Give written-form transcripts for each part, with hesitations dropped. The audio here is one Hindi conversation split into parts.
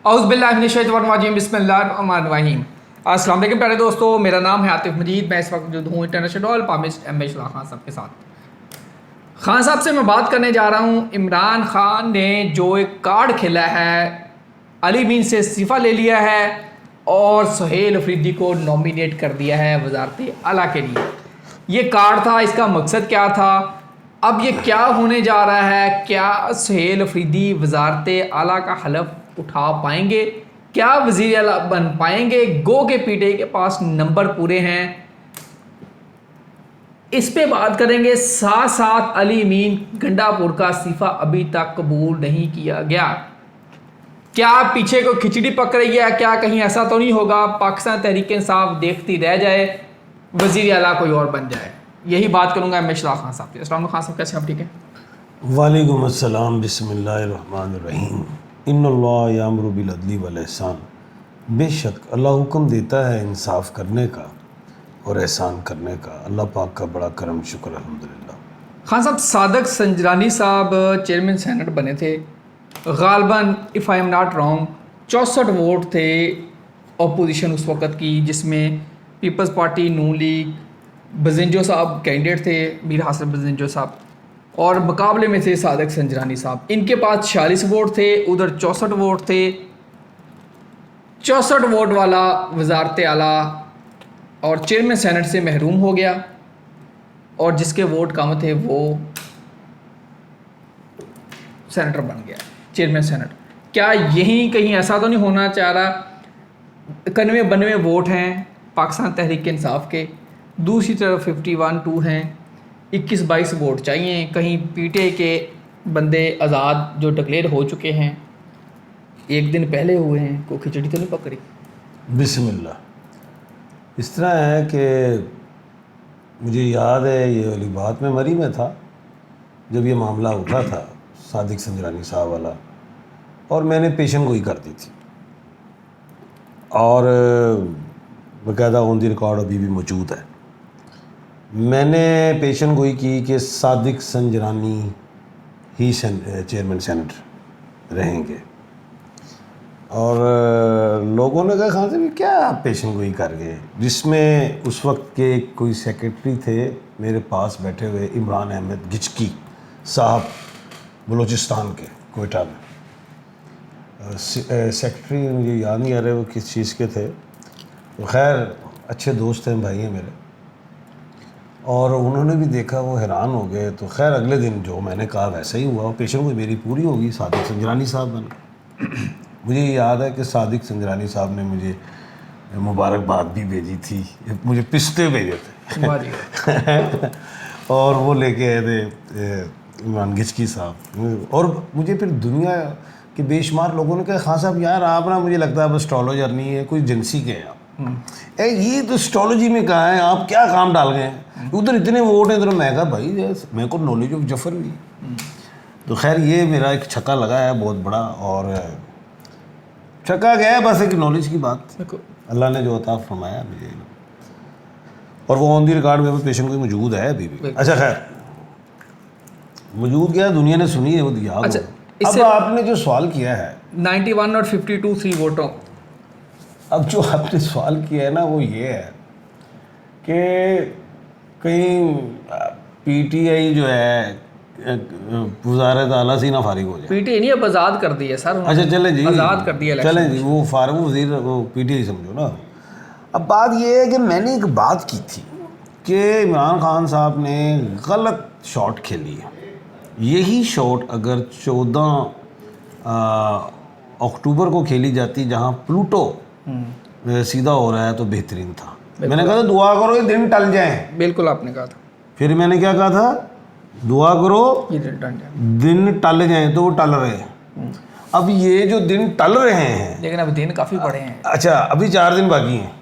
औज़ुबिल्लाहिमिनश्शैतानिर्रजीम बिस्मिल्लाहिर्रहमानिर्रहीम। अस्सलाम वालेकुम प्यारे दोस्तों, मेरा नाम है आतिफ मजीद। मैं इस वक्त मौजूद हूँ international palmist M Ishraq Khan साहब के साथ। खान साहब से मैं बात करने जा रहा हूँ। इमरान खान ने जो एक कार्ड खेला है, अली मीन से इस्तीफ़ा ले लिया है और सुहेल अफरीदी को नॉमिनेट कर दिया है वज़ारत आला के लिए। ये कार्ड था, इसका मकसद क्या था, अब ये क्या होने जा रहा है? क्या सुहेल अफरीदी वज़ारत आला का हलफ उठा पाएंगे? क्या वज़ीर आला बन पाएंगे? गो के पीटे के पास नंबर पूरे हैं, इस पे बात करेंगे। साथ साथ अली मीन गंडापुर का इस्तीफ़ा अभी तक कबूल नहीं किया गया। क्या पीछे को खिचड़ी पक रही है? क्या कहीं ऐसा तो नहीं होगा पाकिस्तान तहरीक इंसाफ देखती रह जाए, वज़ीर आला कोई और बन जाए? यही बात करूंगा मैं इशराक खान साहब से। अस्सलाम वालेकुम खान साहब, कैसे आप? ठीक है, वालेकुम अस्सलाम, बिस्मिल्लाहिर्रहमानिर्रहीम। इन्नल्लाह यामुरु बिल अदली वल एहसान। बेशक अल्लाह हुक्म देता है इंसाफ करने का और एहसान करने का। अल्लाह पाक का बड़ा करम शुक्र अल्हम्दुलिल्लाह। खान साहब, सादक संजरानी साहब चेयरमैन सेनेट बने थे। गालबन if I am not wrong 64 vote थे अपोजिशन उस वक़्त की, जिसमें people's party, Noon league, Bizenjo साहब कैंडिडेट थे, मीर हासिल बजिंजो साहब, और मुकाबले में थे सादक संजरानी साहब। इनके पास 46 वोट थे, उधर 64 वोट थे। 64 वोट वाला वज़ारत आला और चेयरमैन सेनेट से महरूम हो गया, और जिसके वोट कम थे वो सेनेटर बन गया, चेयरमैन सेनेट। क्या यहीं कहीं ऐसा तो नहीं होना चाह रहा? 91-92 वोट हैं पाकिस्तान तहरीक इंसाफ के, दूसरी तरफ 51-2 हैं, 21-22 वोट चाहिए। कहीं पीटे के बंदे आज़ाद जो डिक्लेयर हो चुके हैं, एक दिन पहले हुए हैं, कोई खिचड़ी तो नहीं पकड़ी? बिस्मिल्लाह। इस तरह है कि मुझे याद है, ये वाली बात में मरी में था जब ये मामला उठा था सादिक संजरानी साहब वाला, और मैंने पेशन गोई कर दी थी, और बाकायदा ऑन दी रिकॉर्ड अभी भी मौजूद है। मैंने पेशन गोई की कि सादिक संजरानी ही चेयरमैन सेनेट रहेंगे, और लोगों ने कहा खान साहब क्या आप पेशन गोई कर गए, जिसमें उस वक्त के कोई सेक्रेटरी थे मेरे पास बैठे हुए, इमरान अहमद गिचकी साहब, बलूचिस्तान के, कोयटा में। सेक्रेटरी मुझे याद नहीं आ रहा वो किस चीज़ के थे, तो खैर अच्छे दोस्त हैं, भाई हैं मेरे, और उन्होंने भी देखा, वो हैरान हो गए। तो खैर अगले दिन जो मैंने कहा वैसा ही हुआ, पेशन गोई मेरी पूरी होगी, सादिक संजरानी साहब बने। मुझे याद है कि सादिक संजरानी साहब ने मुझे मुबारकबाद भी भेजी थी, मुझे पिस्ते भेजे थे और वो लेके आए थे इमरान गिचकी साहब। और मुझे फिर दुनिया के बेशुमार लोगों ने कहा खान साहब यार आप ना, मुझे लगता है अब एस्ट्रोलॉजर नहीं है, कोई एजेंसी के हैं आप। ये तो एस्ट्रोलॉजी में कहा है, आप क्या काम डाल गए हैं, उधर इतने वोट हैं। तो मैं कहा भाई मेरे को नॉलेज ऑफ जफर भी। तो खैर ये मेरा एक छक्का लगा है बहुत बड़ा, और छक्का गया है, बस एक नॉलेज की बात अल्लाह ने जो अता फरमाया मुझे, और वो ऑन दी रिकॉर्ड में पेशेंट कोई मौजूद है अभी भी। अच्छा खैर मौजूद क्या, दुनिया ने सुनी है वो याद। अच्छा, अब आपने जो सवाल किया है 91 और 52 3 वोटों, अब जो आपने सवाल किया है ना वो ये है कि कहीं पीटीआई जो है वज़ारत आला से ना फारिग हो जाए। पीटीआई नहीं, अब आज़ाद कर दिया सर। अच्छा चलें जी, आज़ाद कर दिया, चलें जी, वो फारूक वज़ीर वो पीटीआई समझो ना। अब बात ये है कि मैंने एक बात की थी कि इमरान खान साहब ने गलत शॉट खेली है। यही शॉट अगर 14 अक्टूबर को खेली जाती, जहाँ प्लूटो सीधा हो रहा है, तो बेहतरीन था। मैंने कहा था दुआ करो ये दिन टल जाए। बिल्कुल आपने कहा था। फिर मैंने क्या कहा था, दुआ करो ये दिन टल जाए, तो वो टल रहे हैं। अब ये जो दिन टल रहे हैं, लेकिन अब दिन काफ़ी बड़े हैं। अच्छा अभी 4 दिन बाकी हैं,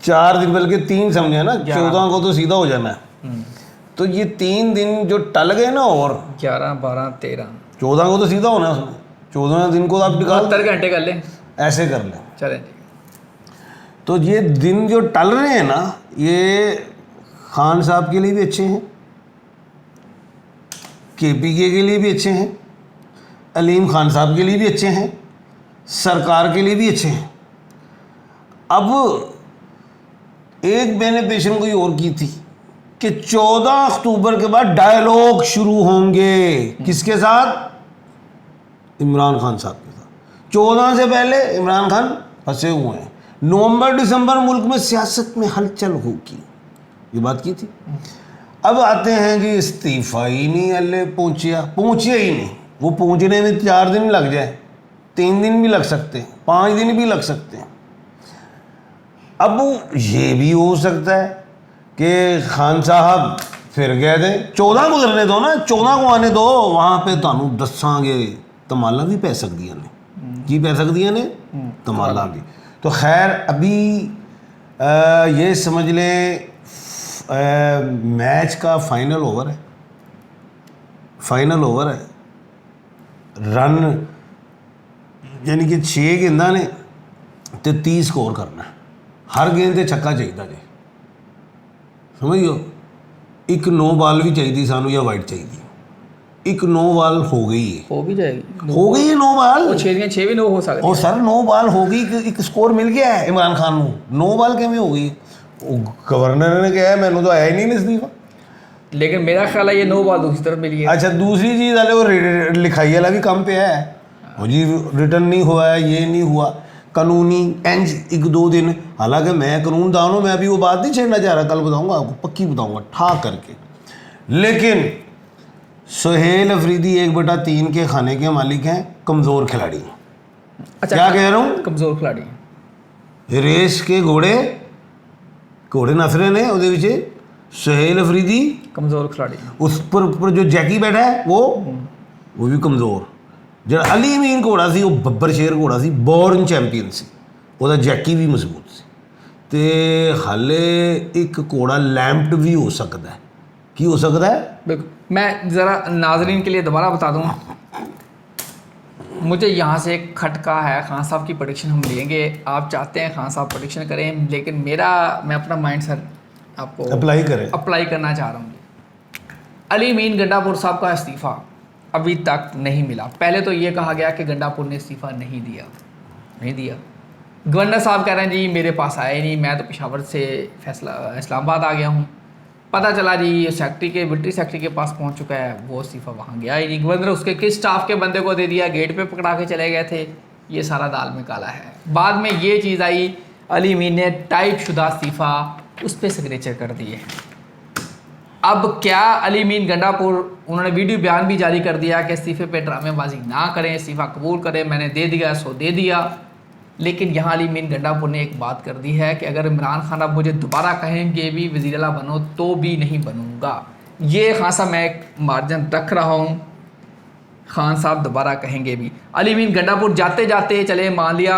4 दिन बल्कि 3 समझे ना, 14 को तो सीधा हो जाना है। तो ये 3 दिन जो टल गए ना, और 11, 12, 13, 14 को तो सीधा होना है उसमें। 14वें दिन को तो आप निकाल 72 घंटे कर लें, ऐसे कर लें, चलें। तो ये दिन जो टल रहे हैं ना, ये खान साहब के लिए भी अच्छे हैं, केपीके के लिए भी अच्छे हैं, अलीम खान साहब के लिए भी अच्छे हैं, सरकार के लिए भी अच्छे हैं। अब एक मैंने पेशन कोई और की थी कि 14 अक्टूबर के बाद डायलॉग शुरू होंगे, किसके साथ? इमरान खान साहब के साथ। 14 से पहले इमरान खान फंसे हुए हैं। नवंबर दिसंबर मुल्क में सियासत में हलचल होगी, ये बात की थी। अब आते हैं कि इस्तीफा ही नहीं अल्ले पहुँचे ही नहीं। वो पहुँचने में 4 दिन लग जाए, 3 दिन भी लग सकते हैं, 5 दिन भी लग सकते हैं। अब ये भी हो सकता है कि खान साहब फिर गए थे। 14 को करने दो ना, 14 को आने दो, वहाँ पे तुहानू दसांगे तमाला भी पै सकदियां ने। की पै सकदियां ने? तमाला भी। तो खैर अभी ये समझ लें मैच का फाइनल ओवर है, फाइनल ओवर है। रन यानी कि 6 गेंदा ने तो 30 स्कोर करना है। हर गेंद ते छक्का चाहिए जी, समझियो। एक 9 बाल भी चाहिए सानू या वाइट चाहिए। एक 9 बाल हो गई है, हो भी जाएगी, हो गई है 9 बाल। 6 भी 9 हो सकती और सर 9 बाल हो गई, एक स्कोर मिल गया है इमरान खान को। 9 बाल किमें हो गई? गवर्नर ने कहा है मैंने तो आया ही नहीं इस्तीफा। लेकिन मेरा ख्याल है ये 9 बाल दूसरी तरफ मिली है। अच्छा, दूसरी चीज़ वाले वो लिखाई वाला भी काम पे है, वो जी रिटर्न नहीं हुआ है, ये नहीं हुआ, कानूनी इंज 1-2 दिन। हालांकि मैं कानूनदान हूँ, मैं अभी वो बात नहीं छेड़ना चाह रहा, कल बताऊँगा आपको, पक्की बताऊँगा ठा करके। लेकिन सुहेल अफरीदी 1/3 के खाने के मालिक हैं, कमज़ोर खिलाड़ी। अच्छा, क्या कह रहा हूँ? कमज़ोर खिलाड़ी। रेस के घोड़े नसरे ने ਉਹਦੇ ਵਿੱਚ सुहेल अफरीदी कमज़ोर खिलाड़ी। उस पर ऊपर जो जैकी बैठा है वो भी कमज़ोर। जो अली अमीन घोड़ा सी वो बब्बर शेर घोड़ा सी, बॉर्न चैंपीयन सी, ਉਹਦਾ जैकी भी मजबूत सी। तो हाले एक घोड़ा लैंप्ड भी हो सकता है। की हो सकता है? बिल्कुल। मैं ज़रा नाजरीन के लिए दोबारा बता दूँ, मुझे यहाँ से एक खटका है। खान साहब की प्रेडिक्शन हम लेंगे, आप चाहते हैं खान साहब प्रेडिक्शन करें, लेकिन मैं अपना माइंड सेट आपको अप्लाई करना चाह रहा हूँ। अली अमीन गंडापुर साहब का इस्तीफ़ा अभी तक नहीं मिला। पहले तो ये कहा गया कि गंडापुर ने इस्तीफ़ा नहीं दिया। गवर्नर साहब कह रहे हैं जी मेरे पास आए नहीं, मैं तो पेशावर से इस्लामाबाद आ गया हूँ। पता चला जी मिलिट्री सेक्रेटरी के पास पहुँच चुका है, वो इस्तीफ़ा वहाँ गया ही नहीं। गवर्नर उसके किस स्टाफ के बंदे को दे दिया, गेट पे पकड़ा के चले गए थे। ये सारा दाल में काला है। बाद में ये चीज़ आई, अली अमीन ने टाइप शुदा इस्तीफ़ा उस पर सिग्नेचर कर दिए। अब क्या अली अमीन गंडापुर, उन्होंने वीडियो बयान भी जारी कर दिया कि इस्तीफ़े पे ड्रामेबाजी ना करें, इस्तीफ़ा कबूल करें, मैंने दे दिया सो दे दिया। लेकिन यहाँ अली अमीन गंडापुर ने एक बात कर दी है कि अगर इमरान खान अब मुझे दोबारा कहेंगे भी वज़ीर आला बनो तो भी नहीं बनूँगा। ये खासा मैं एक मार्जिन रख रहा हूँ, खान साहब दोबारा कहेंगे भी। अली अमीन गंडापुर जाते जाते चले, मान लिया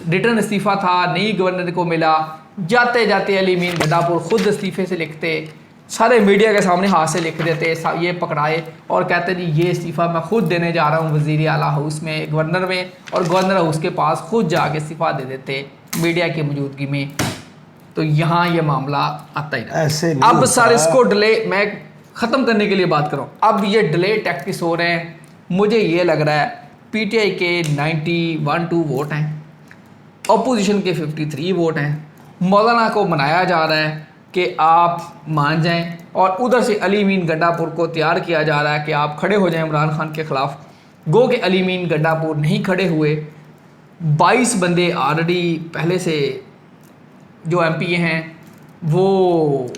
रिटर्न इस्तीफ़ा था, नई गवर्नर को मिला, जाते जाते अली अमीन गंडापुर ख़ुद इस्तीफ़े से लिखते, सारे मीडिया के सामने हाथ से लिख देते, ये पकड़ाए और कहते जी ये इस्तीफ़ा मैं ख़ुद देने जा रहा हूँ वज़ीर आला हाउस में, गवर्नर में, और गवर्नर हाउस के पास खुद जाके इस्तीफ़ा दे देते मीडिया की मौजूदगी में। तो यहाँ ये मामला आता ही ऐसे नहीं। अब सर इसको डिले, मैं ख़त्म करने के लिए बात कर रहा हूँ, अब ये डिले टैक्टिस हो रहे हैं। मुझे ये लग रहा है PTI के 91-2 वोट हैं, अपोजिशन के 53 वोट हैं। मौलाना को मनाया जा रहा है कि आप मान जाएं, और उधर से अली अमीन गंडापुर को तैयार किया जा रहा है कि आप खड़े हो जाएं इमरान खान के ख़िलाफ़। गो के अली अमीन गंडापुर नहीं खड़े हुए, 22 बंदे ऑलरेडी पहले से जो MP हैं वो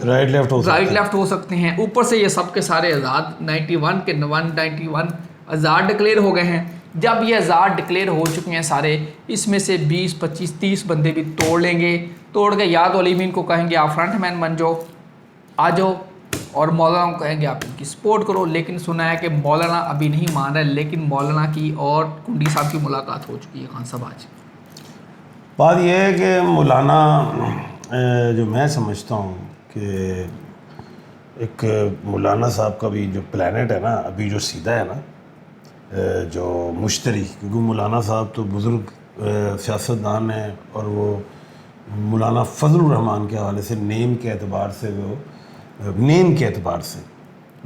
राइट लेफ्ट हो सकते हैं। ऊपर से ये सब के सारे आज़ाद 91 के 191 आज़ाद डिक्लेयर हो गए हैं। जब ये आज़ाद डिक्लेयर हो चुके हैं सारे, इसमें से 20, 25, 30 बंदे भी तोड़ के या तो अली अमीन को कहेंगे आप फ्रंट मैन बन जाओ, आ जाओ, और मौलाना को कहेंगे आप इनकी सपोर्ट करो। लेकिन सुना है कि मौलाना अभी नहीं मान रहे, लेकिन मौलाना की और कुंडी साहब की मुलाकात हो चुकी है खान साहब आज। बात यह है कि मौलाना जो मैं समझता हूँ कि एक मौलाना साहब का भी जो प्लानट है ना, अभी जो सीधा है ना, जो मुश्तरी, क्योंकि मौलाना साहब तो बुज़ुर्ग सियासतदान हैं और वो मौलाना फजलुर रहमान के हवाले से नेम के एतबार से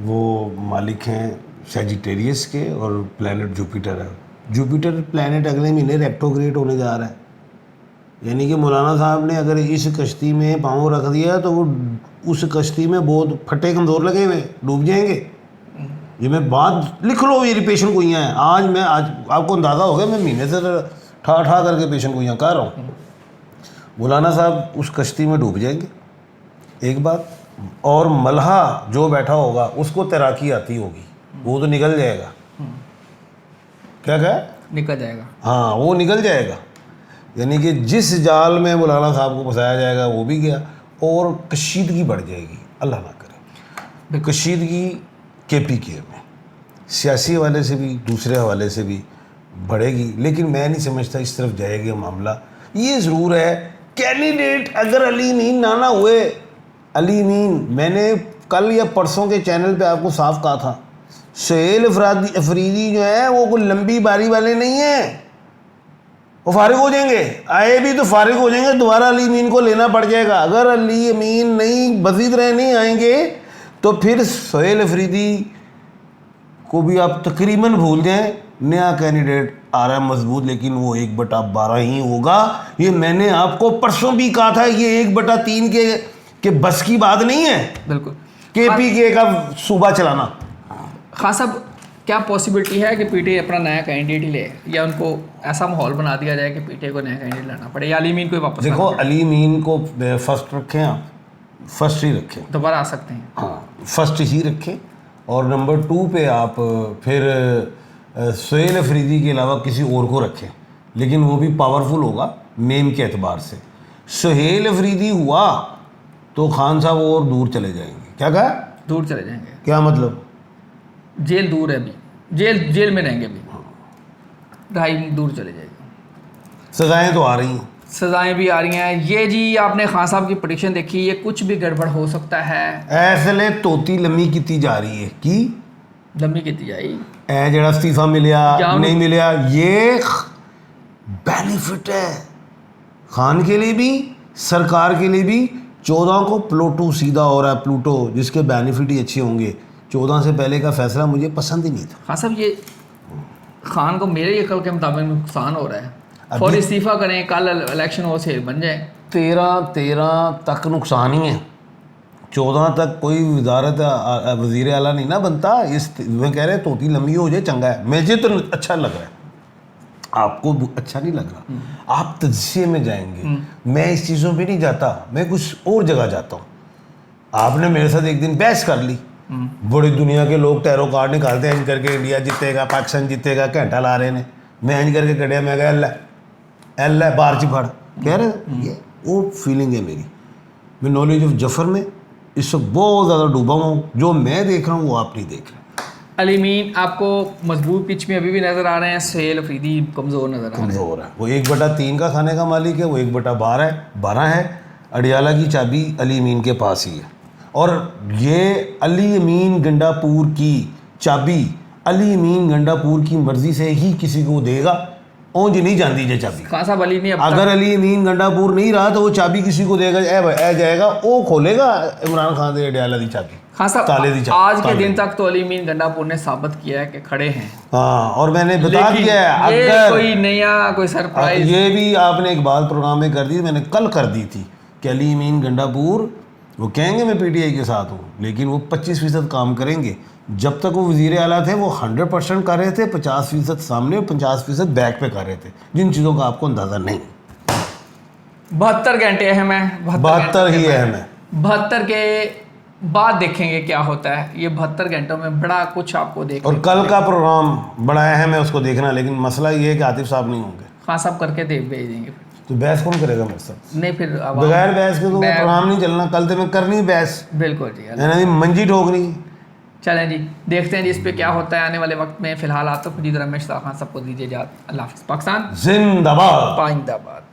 वो मालिक हैं सैजिटेरियस के और प्लैनेट जुपिटर है। जुपिटर प्लैनेट अगले महीने रेट्रोग्रेड होने जा रहा है, यानी कि मौलाना साहब ने अगर इस कश्ती में पाँव रख दिया तो वो उस कश्ती में बहुत फटे कमज़ोर लगे हुए डूब जाएंगे। ये मैं बात लिख लो, ये पेशेंट को यहाँ है। आज आपको अंदाज़ा हो गया, मैं महीने से ठा ठा करके पेशेंट को यहाँ कह रहा हूँ। मौलाना साहब उस कश्ती में डूब जाएंगे, एक बात। और मल्हा जो बैठा होगा उसको तैराकी आती होगी, वो तो निकल जाएगा। क्या निकल जाएगा, हाँ वो निकल जाएगा। यानी कि जिस जाल में मौलाना साहब को फंसाया जाएगा वो भी गया, और कशीदगी बढ़ जाएगी, अल्लाह ना करे। कशीदगी KPK में सियासी हवाले से भी दूसरे हवाले से भी बढ़ेगी, लेकिन मैं नहीं समझता इस तरफ जाएगा मामला। ये ज़रूर है कैंडिडेट अगर अली मीन ना हुए, अली मीन मैंने कल या परसों के चैनल पे आपको साफ कहा था, सुहेल अफरीदी जो है वो कोई लंबी बारी वाले नहीं है, वो फारिग हो जाएंगे, आए भी तो फारिग हो जाएंगे, दोबारा अली मीन को लेना पड़ जाएगा। अगर अली मीन नहीं मजीद रहे नहीं आएंगे तो फिर सुहेल अफरीदी को भी आप तकरीबन भूल जाएं। नया कैंडिडेट आ रहा है मजबूत, लेकिन वो 1/12 ही होगा। ये मैंने आपको परसों भी कहा था, ये 1/3 के बस की बात नहीं है। बिल्कुल KPK का सूबा चलाना। खान साहब, क्या पॉसिबिलिटी है कि PTI अपना नया कैंडिडेट ही ले, या उनको ऐसा माहौल बना दिया जाए कि PTI को नया कैंडिडेट लाना पड़े, या अली मीन को वापस? देखो अली मीन को फर्स्ट रखें, आप फर्स्ट ही रखें, दोबारा आ सकते हैं। हाँ फर्स्ट ही रखें। और नंबर 2 पे आप फिर सुहेल अफरीदी के अलावा किसी और को रखें, लेकिन वो भी पावरफुल होगा नेम के एतबार से। सुहेल अफरीदी हुआ तो खान साहब और दूर चले जाएंगे। क्या कहा? दूर चले जाएंगे। क्या मतलब? जेल दूर है अभी, जेल में रहेंगे अभी, ढाई दूर चले जाएंगे। सजाएं तो आ रही हैं, सजाएं भी आ रही हैं। ये जी आपने खान साहब की प्रेडिक्शन देखी, ये कुछ भी गड़बड़ हो सकता है। ऐसले तोती लम्मी की जा रही है कि लम्मी की जाए ए जड़ा इस्तीफा मिलिया नहीं मिलिया, ये बेनिफिट है खान के लिए भी सरकार के लिए भी। 14 को प्लूटो सीधा हो रहा है, प्लूटो जिसके बेनिफिट ही अच्छे होंगे। 14 से पहले का फैसला मुझे पसंद ही नहीं था। खान साहब, ये खान को मेरे अकल के मुताबिक नुकसान हो रहा है, और इस्तीफा करें, कल इलेक्शन हो से बन जाए। 13 तक नुकसान ही है, 14 तक कोई वजारत वजीर आला नहीं ना बनता। इस मैं कह रहे तोती लंबी हो जाए चंगा है, मुझे तो अच्छा लग रहा है, आपको अच्छा नहीं लग रहा। आप तजिए में जाएंगे, मैं इस चीज़ों पे नहीं जाता, मैं कुछ और जगह जाता हूँ। आपने मेरे साथ एक दिन बहस कर ली, बड़ी दुनिया के लोग टैरो कार्ड निकालते हैं, इंज करके इंडिया जीतेगा, पाकिस्तान जीतेगा, घंटा ला रहे ने, मैं इंज करके कटिया, मैं कहा एल है बाहर ची फड़ कह रहे। ये वो फीलिंग है मेरी। मैं नॉलेज ऑफ जफर में इस वक्त बहुत ज़्यादा डूबा हूँ, जो मैं देख रहा हूँ वो आप नहीं देख रहे। अली मीन आपको मजबूत पिच में अभी भी नज़र आ रहे हैं, सुहेल अफरीदी कमज़ोर नज़र आ रहे हैं। कमज़ोर है, वो 1/3 का खाने का मालिक है, वो 1/12 है। अडियाला की चाबी अली मीन के पास ही है, और ये अली मीन गंडापुर की चाबी अली मीन गंडापुर की मर्जी से ही किसी को देगा, ओंज नहीं जानती ये चाबी। खान साहब, अली ने अगर अली मीन गंडापुर नहीं रहा तो वो चाबी किसी को देगा, ए जाएगा, वो खोलेगा इमरान खान दे अडियाला की चाबी। खान साहब, ताले दी चाबी। आज के दिन तक तो अली मीन गंडापुर ने साबित किया है कि खड़े हैं। हाँ, और मैंने बता दिया है, ये अगर कोई नया कोई सरप्राइज, ये भी आपने एक बात प्रोग्राम में कर दी, मैंने कल कर दी थी कि अली मीन गंडापुर वो कहेंगे मैं PTI के साथ हूँ, लेकिन वो 25% काम करेंगे। जब तक वो वज़ीर आला थे वो 100% कर रहे थे, 50% सामने और 50% बैक पे कर रहे थे, जिन चीज़ों का आपको अंदाज़ा नहीं। 72 घंटे अहम है, 72 ही अहम है। 72 के बाद देखेंगे क्या होता है। ये 72 घंटों में बड़ा कुछ आपको देखने और कल का प्रोग्राम बड़ा अहम है, उसको देखना। लेकिन मसला ये है कि आतिफ साहब नहीं होंगे। खान साहब करके भेज देंगे, तो बहस कौन करेगा मेरे साथ? नहीं फिर बगैर बहस के तो प्रोग्राम नहीं चलना। कल तो मैं करनी बहस, बिल्कुल जी, यानी मंजी ठोकनी। चलें जी, देखते हैं जी इस पे क्या होता है आने वाले वक्त में। फिलहाल आतिफ मजीद रमेश खान सबको दीजिए इजाज़त। अल्लाह हाफ़िज़। पाकिस्तान जिंदाबाद। पाइंदाबाद।